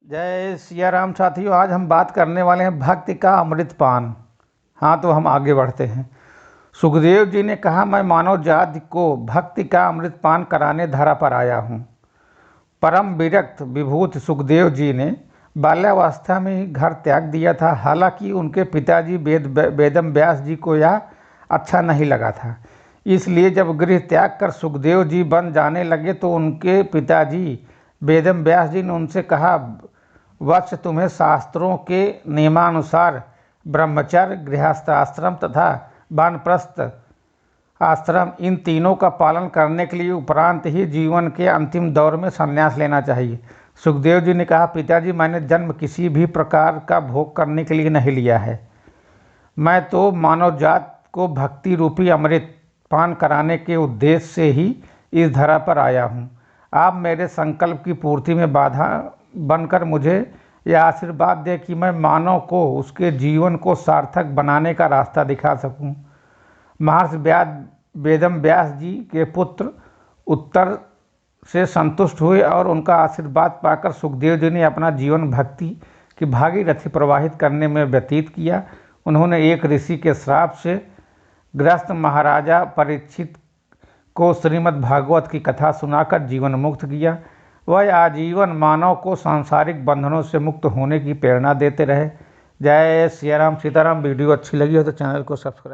जय सिया राम साथियों। आज हम बात करने वाले हैं भक्ति का अमृतपान। हाँ, तो हम आगे बढ़ते हैं। सुखदेव जी ने कहा, मैं मानव जाति को भक्ति का अमृतपान कराने धरा पर आया हूँ। परम विरक्त विभूत सुखदेव जी ने बाल्यावस्था में ही घर त्याग दिया था। हालांकि उनके पिताजी वेदम व्यास जी को यह अच्छा नहीं लगा था। इसलिए जब गृह त्याग कर सुखदेव जी बन जाने लगे तो उनके पिताजी वेदम व्यास जी ने उनसे कहा, वत्स, तुम्हें शास्त्रों के नियमानुसार ब्रह्मचर्य, गृहस्थाश्रम तथा वानप्रस्थ आश्रम, इन तीनों का पालन करने के लिए उपरांत ही जीवन के अंतिम दौर में संन्यास लेना चाहिए। सुखदेव जी ने कहा, पिताजी, मैंने जन्म किसी भी प्रकार का भोग करने के लिए नहीं लिया है। मैं तो मानव जात को भक्ति रूपी अमृत पान कराने के उद्देश्य से ही इस धरा पर आया हूँ। आप मेरे संकल्प की पूर्ति में बाधा बनकर मुझे यह आशीर्वाद दे कि मैं मानव को उसके जीवन को सार्थक बनाने का रास्ता दिखा सकूं। महर्षि वेदम व्यास जी के पुत्र उत्तर से संतुष्ट हुए और उनका आशीर्वाद पाकर सुखदेव जी ने अपना जीवन भक्ति की भागीरथी प्रवाहित करने में व्यतीत किया। उन्होंने एक ऋषि के श्राप से ग्रस्त महाराजा परीक्षित को श्रीमद् भागवत की कथा सुनाकर जीवन मुक्त किया। वह आजीवन मानव को सांसारिक बंधनों से मुक्त होने की प्रेरणा देते रहे। जय सिया राम सीताराम। वीडियो अच्छी लगी हो तो चैनल को सब्सक्राइब